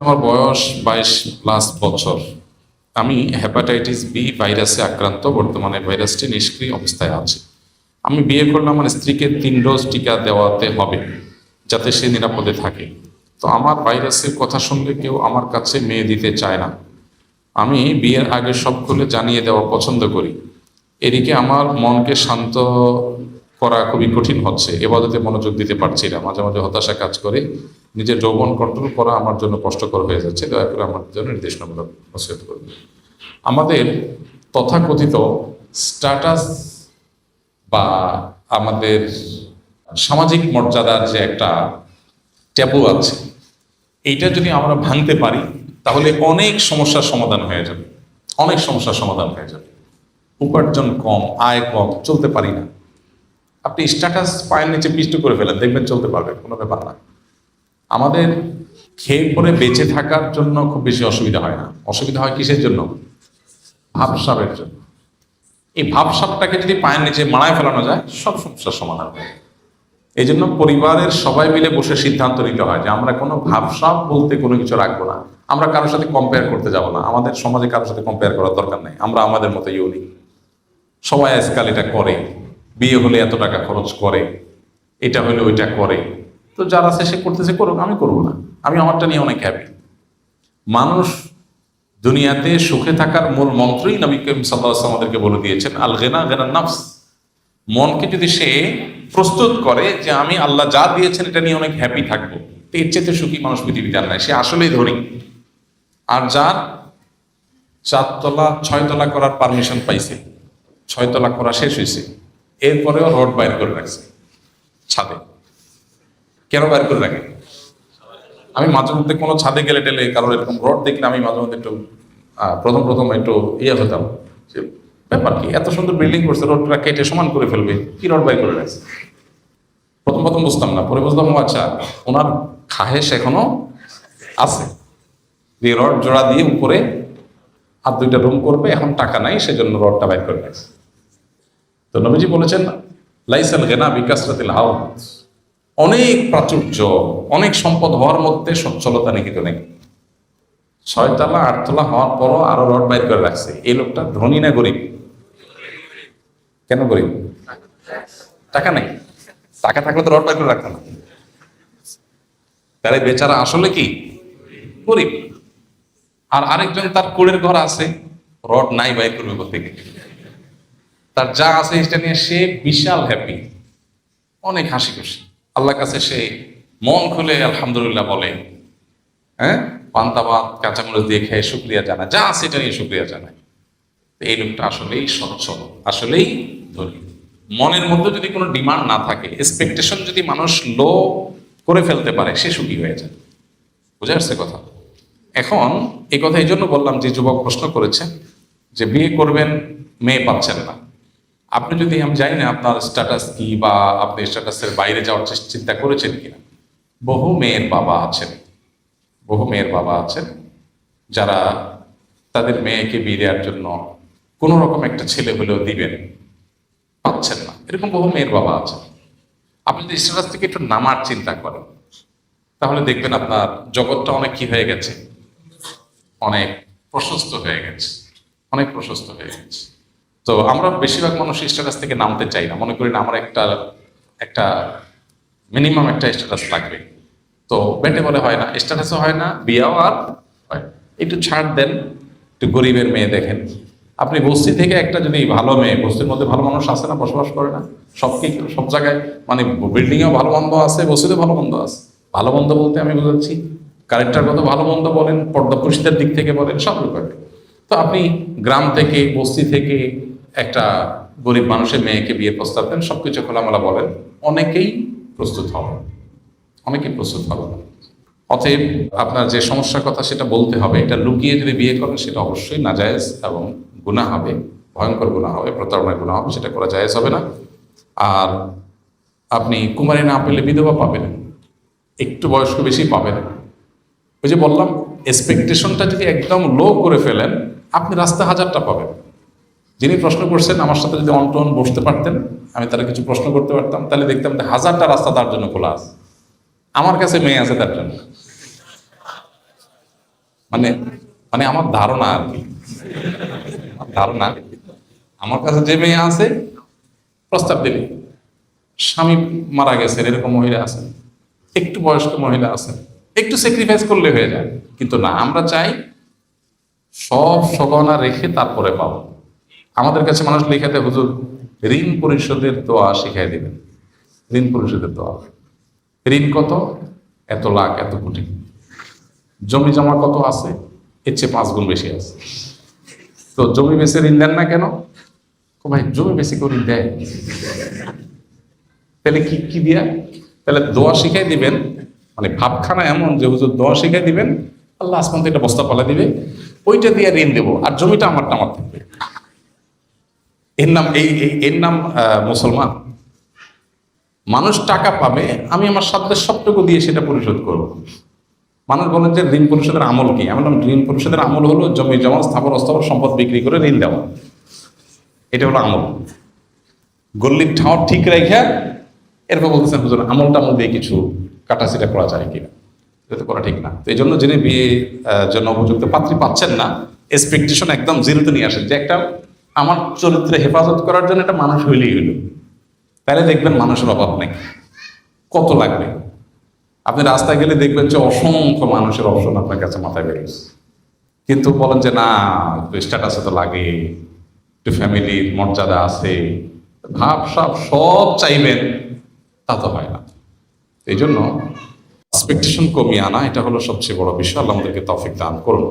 আমার বয়স 22+ বছর। আমি হেপাটাইটিস বি ভাইরাসে আক্রান্ত, বর্তমানে ভাইরাসটি নিষ্ক্রিয় অবস্থায় আছে। আমি বিয়ে করলে আমার স্ত্রীকে 3 ডোজ টিকা দেওয়াতে হবে যাতে সে নিরাপদে থাকে। তো আমার ভাইরাসের কথা শুনলে কেউ আমার কাছে মেয়ে দিতে চায় না। আমি বিয়ের আগে সব খুলে জানিয়ে দেওয়া পছন্দ করি। এদিকে আমার মনকে শান্ত করা খুবই কঠিন হচ্ছে, এবাদতে মনোযোগ দিতে পারছি না, মাঝে মাঝে হতাশা কাজ করে। নিজের যৌবন কন্ট্রোল করা আমার জন্য কষ্টকর হয়ে যাচ্ছে। দয়া করে আমার জন্য নির্দেশনামূলক নসিহত করুন। আমাদের তথাকথিত স্ট্যাটাস বা আমাদের সামাজিক মর্যাদার যে একটা ট্যাবু আছে, এইটা যদি আমরা ভাঙতে পারি তাহলে অনেক সমস্যার সমাধান হয়ে যাবে। অনেক সমস্যার সমাধান হয়ে যাবে। উপার্জন কম, আয় কম, চলতে পারি না। আপনি স্ট্যাটাস পায়ের নিচে পিষ্ট করে ফেলেন, দেখবেন চলতে পারবে, কোনো ব্যাপার না। আমাদের খেয়ে পরে বেঁচে থাকার জন্য খুব বেশি অসুবিধা হয় না। অসুবিধা হয় কিসের জন্য? ভাবসাবের জন্য। এই ভাবসাবটাকে যদি পায়ের নিচে মাড়ায় ফেলানো যায়, সব সমস্যার সমাধান হয়। এই জন্য পরিবারের সবাই মিলে বসে সিদ্ধান্ত নিতে হয় যে আমরা কোনো ভাবসাব বলতে কোনো কিছু রাখবো না। আমরা কারোর সাথে কম্পেয়ার করতে যাব না। আমাদের সমাজে কারোর সাথে কম্পেয়ার করার দরকার নেই। আমরা আমাদের মতো ইউনিক। সবাই আজকাল এটা করে, বিয়ে হলে এত টাকা খরচ করে, এটা হলে ওইটা করে। তো যারা আছে সে করতেছে, করুক, আমি করবো না। আমি আমারটা নিয়ে অনেক হ্যাপি। মানুষ দুনিয়াতে সুখে থাকার মূল মন্ত্রই নবী করিম সাল্লাল্লাহু আলাইহি ওয়াসাল্লাম আমাদেরকে বলে দিয়েছেন, আল গিনা গিনান নাফস। মনকে যদি সে প্রস্তুত করে যে আমি আল্লাহ যা দিয়েছেন এটা নিয়ে অনেক হ্যাপি থাকবো, তো এর চেয়ে সুখী মানুষ পৃথিবীতে আর নাই। সে আসলেই ধনী। আর যার 4 তলা 6 তলা করার পারমিশন পাইছে, 6 তলা করা শেষ হয়েছে, এরপরেও রড বাইর করে রাখছে ছাদে। কেন বাইর করে রাখে? আমি মাঝে মধ্যে কোনো ছাদে গেলে টেলে কারোর এরকম রড দেখলে আমি মাঝে মধ্যে একটু প্রথম প্রথম একটু হতাম যে ব্যাপার কি, এত সুন্দর বিল্ডিং করছে, রডটা কেটে সমান করে ফেলবে, কি রড বাইর করে রাখছে। প্রথম প্রথম বুঝতাম না, পরে বুঝলাম ও আচ্ছা, ওনার খাহেশ এখনো আছে, যে রড জোড়া দিয়ে উপরে আর 2টা রুম করবে, এখন টাকা নাই, সেজন্য রডটা বাইর করে রাখছে। তো নবীজি বলেছেন, লাইসাল গিনা বিকাসরাতিল হাওত। অনেক প্রাচুর্য, অনেক সম্পদ হওয়ার মধ্যে সচ্ছলতা নিহিত নেই। 6 তলা 8 তলা হওয়ার পরও আরো রড বাইর করে রাখছে। এই লোকটা ধনী না গরিব? কেন গরিব? টাকা নেই। টাকা থাকলে তো রড বাইর করে রাখতো না। তাহলে বেচারা আসলে কি গরিব। আর আরেকজন তার কুড়ের ঘর আছে, রড নাই, বাইর করবে কোথেকে? তার যা আছে এটা নিয়ে সে বিশাল হ্যাপি, অনেক হাসি খুশি। আল্লাহর কাছে সে মন খুলে আলহামদুলিল্লাহ বলে, হ্যাঁ, পান্তা ভাত কাঁচামরিচ দিয়ে খেয়ে শুকরিয়া জানায়, যা আছে এটা নিয়ে শুকরিয়া জানায়। এই লোকটা আসলেই সচ্ছল, আসলেই ধনী। মনের মধ্যে যদি কোনো ডিমান্ড না থাকে, এক্সপেকটেশন যদি মানুষ লো করে ফেলতে পারে, সে সুখী হয়ে যায়। বুঝে আসছে কথা? এখন এই কথা এই জন্য বললাম যে যুবক প্রশ্ন করেছে যে বিয়ে করবেন, মেয়ে পাচ্ছেন না। আপনি যদি, আমি জানি না আপনার স্ট্যাটাস কি বা আপনি স্ট্যাটাসের বাইরে যাওয়ার চিন্তা করেছেন কিনা। বহু মেয়ের বাবা আছেন, বহু মেয়ের বাবা আছেন যারা তাদের মেয়েকে বিয়ে দেওয়ার জন্য কোনো রকম একটা ছেলে হলেও দিবেন, পাচ্ছেন না। এরকম বহু মেয়ের বাবা আছেন। আপনি যদি স্ট্যাটাস থেকে একটু নামার চিন্তা করেন, তাহলে দেখবেন আপনার জগৎটা অনেক কি হয়ে গেছে, অনেক প্রশস্ত হয়ে গেছে, অনেক প্রশস্ত হয়ে গেছে। তো আমরা বেশিরভাগ মানুষ স্ট্যাটাস থেকে নামতে চাই না, মনে করি না আমার একটা মিনিমাম একটা স্ট্যাটাস লাগবে। তো বেটে বলে হয় না, স্ট্যাটাসও হয় না, বিয়াও আর হয় না। একটু ছাড় দেন, একটু গরিবের মেয়ে দেখেন। আপনি বস্তি থেকে একটা যদি ভালো মেয়ে, বস্তির মধ্যে ভালো মানুষ আছে না, বসবাস করে না সব জায়গায়, মানে বিল্ডিংয়েও ভালো মন্দ আছে, বস্তিতে ভালো মন্দ আছে। ভালো মন্দ বলতে আমি বোঝাচ্ছি ক্যারেক্টারগত ভালো মন্দ বলেন, পর্দা পরিষ্কার দিক থেকে বলেন, সব ব্যাপারে। তো আপনি গ্রাম থেকে, বস্তি থেকে একটা গরিব মানুষের মেয়েকে বিয়ের প্রস্তাব দেন, সবকিছু খোলামেলা বলেন, অনেকেই প্রস্তুত হবেন, অনেকেই প্রস্তুত হবেন। অতএব আপনার যে সমস্যার কথা সেটা বলতে হবে। এটা লুকিয়ে যদি বিয়ে করেন সেটা অবশ্যই নাজায়েজ এবং গুনাহ হবে, ভয়ঙ্কর গুনাহ হবে, প্রতারণার গুনাহ হবে, সেটা করা জায়েজ হবে না। আর আপনি কুমারী না পেলে বিধবা পাবেন, একটু বয়স্ক বেশি পাবেন। ওই যে বললাম, এক্সপেকটেশনটা যদি একদম লো করে ফেলেন, আপনি রাস্তা হাজারটা পাবেন। যিনি প্রশ্ন করছেন, আমার সাথে যদি অন বসতে পারতেন, আমি তারা কিছু প্রশ্ন করতে পারতাম, তাহলে দেখতাম যে 1000টা রাস্তা তার জন্য খোলা আছে। আমার কাছে মেয়ে আছে তার জন্য। মানে মানে আমার ধারণা আর কি, আমার ধারণা, আমার কাছে যে মেয়ে আছে প্রস্তাব দিলে স্বামী মারা গেছে এরকম মহিলা আছেন, একটু বয়স্ক মহিলা আছেন, একটু স্যাক্রিফাইস করলে হয়ে যায়। কিন্তু না, আমরা চাই সব সগনা রেখে তারপরে পাবো। আমাদের কাছে মানুষ লিখে দেয়, হুজুর ঋণ পরিশোধের দোয়া শিখাই দিবেন। ঋণ পরিশোধের দোয়া, ঋণ কত? এত লাখ, এত কোটি। জমি জমা কত আছে? এর চেয়ে 5 গুণ বেশি আছে। তো জমি বেচে ঋণ দেন না কেন? ভাই জমি বেশি করে ঋণ দেয়, তাহলে কি কি দিয়া? তাহলে দোয়া শিখাই দিবেন, মানে ভাবখানা এমন যে হুজুর দোয়া শিখাই দিবেন, আল্লাহ আসমান থেকে একটা বস্তা পালা দিবে, ওইটা দিয়ে ঋণ দেবো, আর জমিটা আমার থাকবে। এর নাম এর নাম মুসলমান। মানুষ টাকা পাবে, আমি আমার সাধ্যের সবটুকু দিয়ে সেটা পরিশোধ করব। মানুষ বলেন যে ঋণ পরিশোধের আমল কি? আমি বললাম ঋণ পরিশোধের আমল হলো জমি জমা স্থাবর অস্থাবর সম্পদ বিক্রি করে ঋণ দেওয়া, এটা হলো আমল। গল্লির ঠাঁও ঠিক রেখে এরপর বলতেছেন হুজুর আমল টামল দিয়ে কিছু কাটাছিটা করা যায় কিনা, এটা তো করা ঠিক না। তো এই জন্য যিনি বিয়ে জন্য উপযুক্ত পাত্রী পাচ্ছেন না, এক্সপেকটেশন একদম জিরোতে নিয়ে আসেন, যে একটা আমার চরিত্রে হেফাজত করার জন্য একটা মানুষ হইলেই হইল, তাহলে দেখবেন মানুষের অভাব নেই। কত লাগবে? আপনি রাস্তায় গেলে দেখবেন যে অসংখ্য মানুষের অপশন আপনার কাছে মাথায় বেরোচ্ছে, কিন্তু বলেন যে না একটু স্ট্যাটাসে তো লাগে, একটু ফ্যামিলির মর্যাদা আছে, ভাব সাব সব চাইবেন, তা তো হয় না। এই জন্য এক্সপেকটেশন কমিয়ে আনা, এটা হলো সবচেয়ে বড় বিষয়। আল্লাহ আমাদেরকে তৌফিক দান করুন।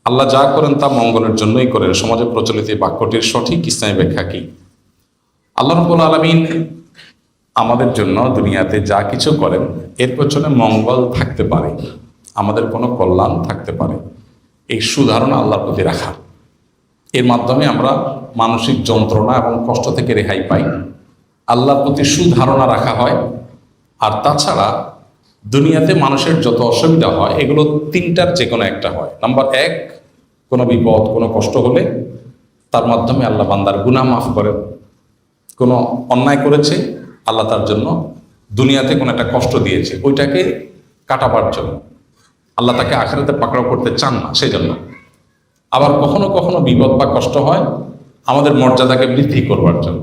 আল্লাহ যা করেন তা মঙ্গলের জন্যই করেন। সমাজে প্রচলিত এই বাক্যটির সঠিক ইসলামী ব্যাখ্যা কি? আল্লাহ রাব্বুল আলামিন আমাদের জন্য দুনিয়াতে যা কিছু করেন এর পেছনে মঙ্গল থাকতে পারে, আমাদের কোনো কল্যাণ থাকতে পারে, এই সুধারণা আল্লাহর প্রতি রাখা। এর মাধ্যমে আমরা মানসিক যন্ত্রণা এবং কষ্ট থেকে রেহাই পাই, আল্লাহর প্রতি সুধারণা রাখা হয়। আর তাছাড়া দুনিয়াতে মানুষের যত অসুবিধা হয় এগুলো তিনটার যে কোনো একটা হয়। নাম্বার 1, কোনো বিপদ কোনো কষ্ট হলে তার মাধ্যমে আল্লাহ বান্দার গুনাহ মাফ করেন। কোনো অন্যায় করেছে, আল্লাহ তার জন্য দুনিয়াতে কোনো একটা কষ্ট দিয়েছে, ওইটাকে কাটাবার জন্য। আল্লাহ তাকে আখিরাতে পাকড়াও করতে চান না, সেই জন্য। আবার কখনো কখনো বিপদ বা কষ্ট হয় আমাদের মর্যাদাকে বৃদ্ধি করবার জন্য।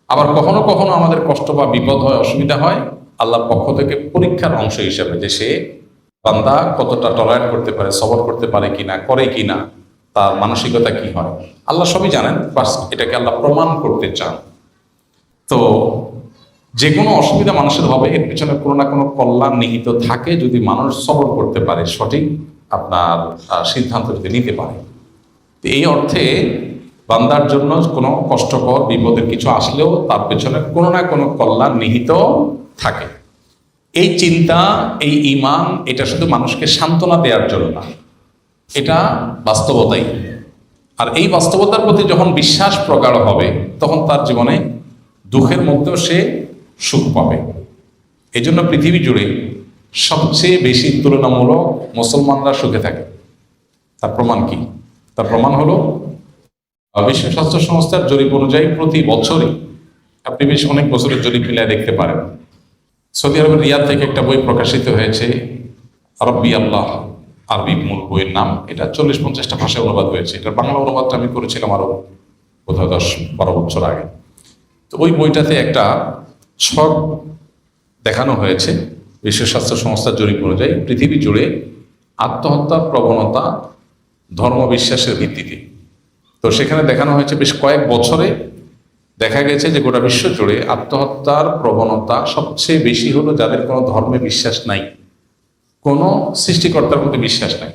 আবার কখনো কখনো আমাদের কষ্ট বা বিপদ হয়, অসুবিধা হয় আল্লাহর পক্ষ থেকে পরীক্ষার অংশ হিসেবে, যে সে বান্দা কতটা টলারেট করতে পারে, সবর করতে পারে কিনা, করে কিনা, তার মানসিকতা কি হয়, আল্লাহ সবই জানেন। বাস এটাকে আল্লাহ প্রমাণ করতে চান। তো যে কোনো অসুবিধা মানুষের হবে, এর পিছনে কোনো না কোনো কল্যাণ নিহিত থাকে যদি মানুষ সবর করতে পারে, সঠিক আপনার সিদ্ধান্ত যদি নিতে পারে। তো এই অর্থে বান্দার জন্য কোনো কষ্টকর বিপদের কিছু আসলেও তার পেছনে কোনো না কোনো কল্যাণ নিহিত থাকে। এই চিন্তা, এই ঈমান, এটা শুধু মানুষকে সান্ত্বনা দেওয়ার জন্য না, এটা বাস্তবতাই। আর এই বাস্তবতার প্রতি যখন বিশ্বাস প্রগাঢ় হবে তখন তার জীবনে দুঃখের মধ্যেও সে সুখ পাবে। এই জন্য পৃথিবী জুড়ে সবচেয়ে বেশি তুলনামূলক মুসলমানরা সুখে থাকে। তার প্রমাণ কি? তার প্রমাণ হলো বিশ্ব স্বাস্থ্য সংস্থার জরিপ অনুযায়ী প্রতি বছরই, আপনি বেশ অনেক বছরের জরিপ মিলায় দেখতে পারেন, সৌদি আরবের রিয়াদ থেকে একটা বই প্রকাশিত হয়েছে, রব্বি আল্লাহ, আরবি মূল বইয়ের নাম। এটা 40-50টা ভাষায় অনুবাদ হয়েছে। এটার বাংলা অনুবাদটা আমি করেছিলাম আরো কোথাও 10-12 বছর আগে। তো ওই বইটাতে একটা ছক দেখানো হয়েছে বিশ্ব স্বাস্থ্য সংস্থার জরিপ অনুযায়ী পৃথিবী জুড়ে আত্মহত্যার প্রবণতা ধর্মবিশ্বাসের ভিত্তিতে। তো সেখানে দেখানো হয়েছে বেশ কয়েক বছরে দেখা গেছে যে গোটা বিশ্ব জুড়ে আত্মহত্যার প্রবণতা সবচেয়ে বেশি হলো যাদের কোনো ধর্মে বিশ্বাস নাই, কোনো সৃষ্টিকর্তার প্রতি বিশ্বাস নাই।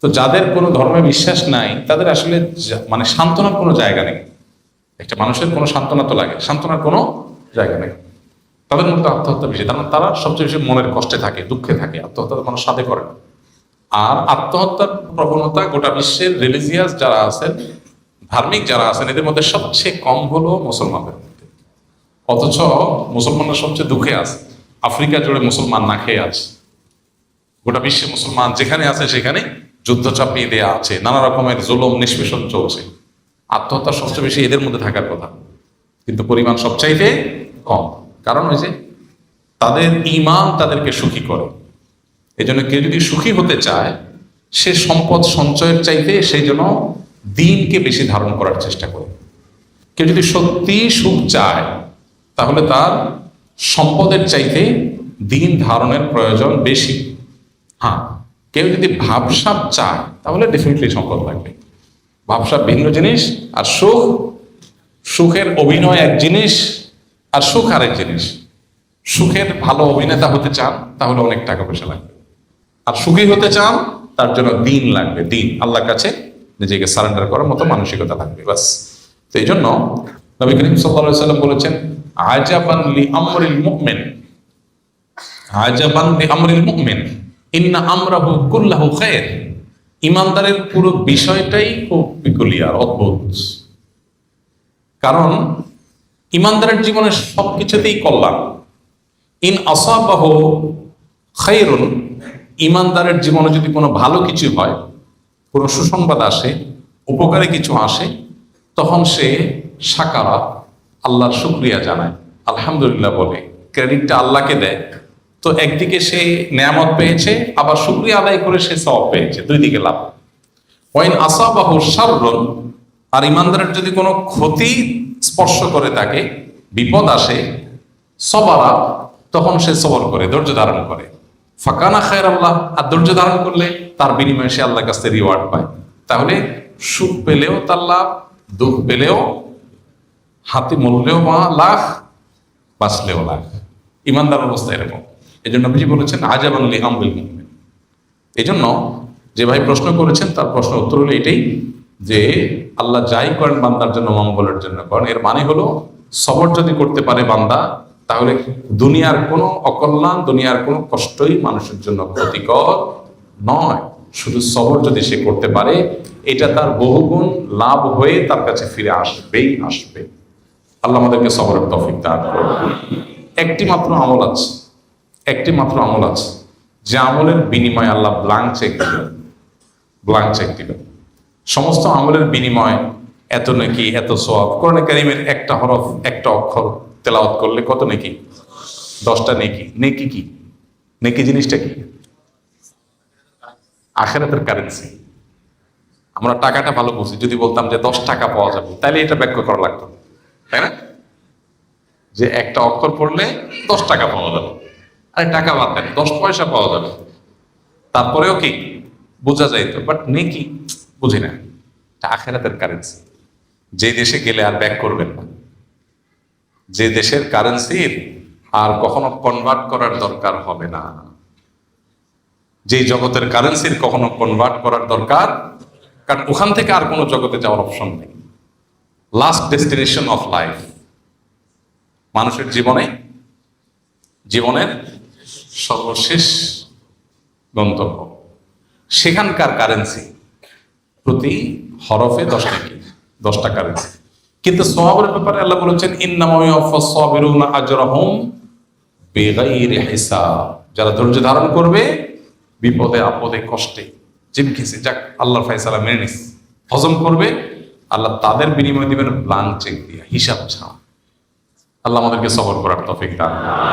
তো যাদের কোনো ধর্মে বিশ্বাস নাই তাদের আসলে মানে সান্ত্বনার কোনো জায়গা নেই। একটা মানুষের কোনো সান্ত্বনা তো লাগে, সান্ত্বনার কোনো জায়গা নেই, তাদের মধ্যে আত্মহত্যা বেশি। কারণ তারা সবচেয়ে বেশি মনের কষ্টে থাকে, দুঃখে থাকে। আত্মহত্যা মানুষ সাথে করে না। আর আত্মহত্যার প্রবণতা গোটা বিশ্বের রিলিজিয়াস যারা আছেন, ধার্মিক যারা আছেন, এদের মধ্যে সবচেয়ে কম হলো মুসলমানদের মধ্যে। অথচ মুসলমানরা সবচেয়ে দুঃখে আছে। আফ্রিকা জুড়ে মুসলমান না খেয়ে আছে, গোটা বিশ্বে মুসলমান যেখানে আছে সেখানে যুদ্ধ চাপিয়ে দেয়া আছে, নানা রকমের জুলুম নিষ্পেষণ চলছে। আত্মহত্যা সবচেয়ে বেশি এদের মধ্যে থাকার কথা, কিন্তু পরিমাণ সবচাইতে কম। কারণ ওই যে তাদের ঈমান তাদেরকে সুখী করে। এই জন্য কেউ যদি সুখী হতে চায় সে সম্পদ সঞ্চয়ের চাইতে সেই জন্য দিনকে বেশি ধারণ করার চেষ্টা করে। কেউ যদি সত্যি সুখ চায় তাহলে তার সম্পদের চাইতে দিন ধারণের প্রয়োজন বেশি। হ্যাঁ, কেউ যদি ভাবসাব চায় তাহলে ডেফিনেটলি সম্পদ লাগবে। ভাবসাব ভিন্ন জিনিস, আর সুখের অভিনয় এক জিনিস, আর সুখ আরেক জিনিস। সুখের ভালো অভিনেতা হতে চান তাহলে অনেক টাকা পয়সা লাগবে, আর সুখী হতে চান তার জন্য দিন লাগবে। দিন, আল্লাহর কাছে নিজেকে সারেন্ডার করার মতো মানসিকতা লাগবে, বাস। তো এই জন্য নবী করিম সাল্লাল্লাহু আলাইহি ওয়াসাল্লাম বলেছেন, আজাবান লি আমরিল মুমিন, আজাবান লি আমরিল মুমিন ইন্না আমরাহু কুল্লাহু খায়র। ইমানদারের পুরো বিষয়টাই খুব পিকুলিয়ার, অদ্ভুত। কারণ ইমানদারের জীবনে সবকিছুতেই কল্যাণ। ইন আসাবাহু খায়রুন, ইমানদারের জীবনে যদি কোনো ভালো কিছু হয়, কোনো সুসংবাদ আসে, উপকারী কিছু আসে, তখন সে শাকারা, আল্লাহর শুকরিয়া জানায়, আলহামদুলিল্লাহ বলে, ক্রেডিটটা আল্লাহকে দেয়। তো একদিকে সে নেয়ামত পেয়েছে, আবার শুকরিয়া আদায় করে সে সওয়াব পেয়েছে, দুই দিকে লাভ। ওয়াইন আসাবাহু শাররুন, আর ইমানদারের যদি কোনো ক্ষতি স্পর্শ করে তাকে, বিপদ আসে, সবারা, তখন সে সবর করে, ধৈর্য ধারণ করে। ফাকানা খায়র আল্লাহ, আর ধৈর্য ধারণ করলে তার বিনিময়ে সে আল্লাহর কাছে রিওয়ার্ড পায়। তাহলে সুখ পেলেও তার লাভ, দুঃখ পেলেও, হাতে মরলেও লাখ, বাঁচলেও লাখ। ইমানদার অবস্থা এরকম। এই জন্য নবীজি বলেছেন আজাবান লি আমরিল মুমিন। এই জন্য যে ভাই প্রশ্ন করেছেন তার প্রশ্ন উত্তর হলো এটাই, যে আল্লাহ যাই করেন বান্দার জন্য মঙ্গলের জন্য করেন। এর মানে হলো সবর যদি করতে পারে বান্দা, তাহলে দুনিয়ার কোনো অকল্যাণ, দুনিয়ার কোনো কষ্টই মানুষের জন্য ক্ষতিকর নয়। শুধু সবর যদি সে করতে পারে, এটা তার বহুগুণ লাভ হয়ে তার কাছে ফিরে আসবেই আসবে। আল্লাহ আমাদেরকে সবরের তৌফিক দান করুন। একটি মাত্র আমল আছে, একটি মাত্র আমল আছে, যে আমলের বিনিময়ে আল্লাহ ব্ল্যাঙ্ক চেক দিবেন, ব্ল্যাঙ্ক চেক দিবেন। সমস্ত আমলের বিনিময় এত নাকি, এত সওয়াব। কোরআনে কারীমের একটা হরফ, একটা অক্ষর তেলাওয়াত করলে কত নেকি? 10টা নেকি। নেকি কি? নেকি জিনিসটা কি? আখিরাতের কারেন্সি। আমরা টাকাটা ভালো বুঝি, যদি বলতাম যে 10 টাকা পাওয়া যাবে, তাহলে এটা ব্যাখ্যা করা লাগতো, তাই না? যে একটা অক্ষর পড়লে 10 টাকা পাওয়া যাবে, আরে টাকা বাদ দেন, 10 পয়সা পাওয়া যাবে, তারপরেও কি বোঝা যাইতো। বাট নেকি বুঝি না, আখিরাতের কারেন্সি। যে দেশে গেলে আর ব্যাক করবেন না, যে দেশের কারেন্সির আর কখনো কনভার্ট করার দরকার হবে না, যে জগতের কারেন্সির কখনো কনভার্ট করার দরকার, কারণ ওখান থেকে আর কোনো জগতে যাওয়ার অপশন নেই। লাস্ট ডেস্টিনেশন অফ লাইফ, মানুষের জীবনের সর্বশেষ গন্তব্য, সেখানকার কারেন্সি প্রতি হরফে 10 টাকা, 10টা কারেন্সি। কিন্তু সওয়াবের ব্যাপারে আল্লাহ বলেছেন ইন্নামা ইউওয়াফাস সাবিরুনা আজরাহুম বিগাইরি হিসাব। যারা ধৈর্য ধারণ করবে বিপদে আপদে কষ্টে জিমকিসে, যাক আল্লাহর ফয়সালা মেনে নিস, হজম করবে, আল্লাহ তাদের বিনিময় দিবেন ব্ল্যাঙ্ক চেক দিয়ে, হিসাব ছাড়া। আল্লাহ আমাদেরকে সবর করার তৌফিক দান করুন।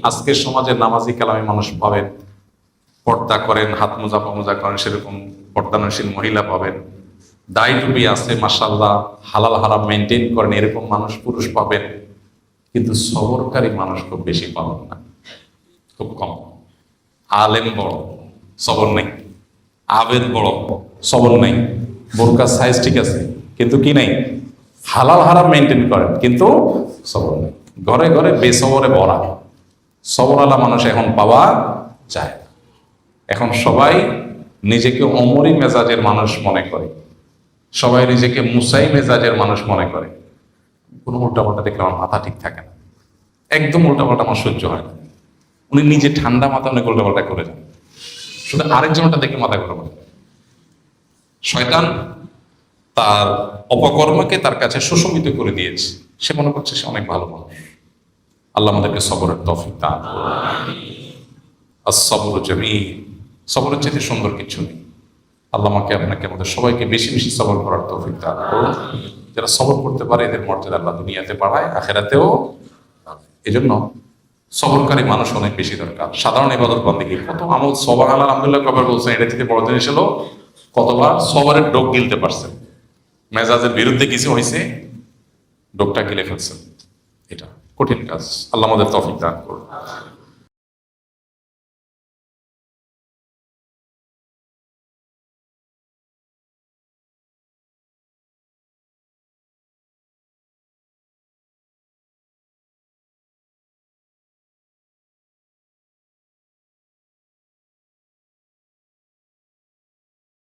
আজকের সমাজে নামাজি কালামী মানুষ পাবেন, পর্দা করেন, হাত মোজা পামোজা করেন, সেরকম পর্দানশীল মহিলা পাবেন, দাড়ি টুপি আছে মাশাআল্লাহ, হালাল হারাম মেনটেন করেন, এরকম মানুষ পুরুষ পাবেন। কিন্তু সবরকারী মানুষ খুব বেশি পাবেন না, খুব কম। আলেম বড়, সবর নেই। আবেদ বড়, সবর নেই। বোরকার সাইজ ঠিক আছে, কিন্তু কি নেই? হালাল হারাম মেনটেন করেন, কিন্তু সবর নেই। ঘরে ঘরে বেসবরে ভরা। সবরওয়ালা মানুষ এখন পাওয়া যায় না। এখন সবাই নিজেকে অমরি মেজাজের মানুষ মনে করে, সবাই নিজেকে মুসাই মেজাজের মানুষ মনে করে। কোনো উল্টাপাল্টা দেখলে আমার মাথা ঠিক থাকে না, একদম উল্টাপাল্টা আমার সহ্য হয় না। উনি নিজে ঠান্ডা মাথা অনেক উল্টাপাল্টা করে যান, শুধু আরেকজনটা দেখে মাথা গরম হয়। শয়তান তার অপকর্মকে তার কাছে সুশোভিত করে দিয়েছে, সে মনে করছে সে অনেক ভালো মানুষ। আল্লাহ আমাদেরকে সবরের তৌফিক দান করুন। as-sabru jameel, সবরের চাইতে সুন্দর কিছু নেই। আল্লাহ আমাকে আপনাকে আমাদের সবাইকে বেশি বেশি সবর করার তৌফিক দান করুন। যারা সবর করতে পারে এদের মর্যাদা আল্লাহ দুনিয়াতে বাড়ায়, আখিরাতেও। এজন্য সবরকারী মানুষ অনেক বেশি দরকার। সাধারণ ইবাদত বন্দেগী কত আমল, সবার আলহামদুলিল্লাহ কবার বলছেন, এটা থেকে বড় জিনিস হলো কতবার সবরের ডোক গিলতে পারছেন। মেজাজের বিরুদ্ধে কিছু হয়েছে, ডোকটা গিলে ফেলছেন। এটা কঠিন কাজ, আল্লাহ আমাদের তৌফিক দান করুন।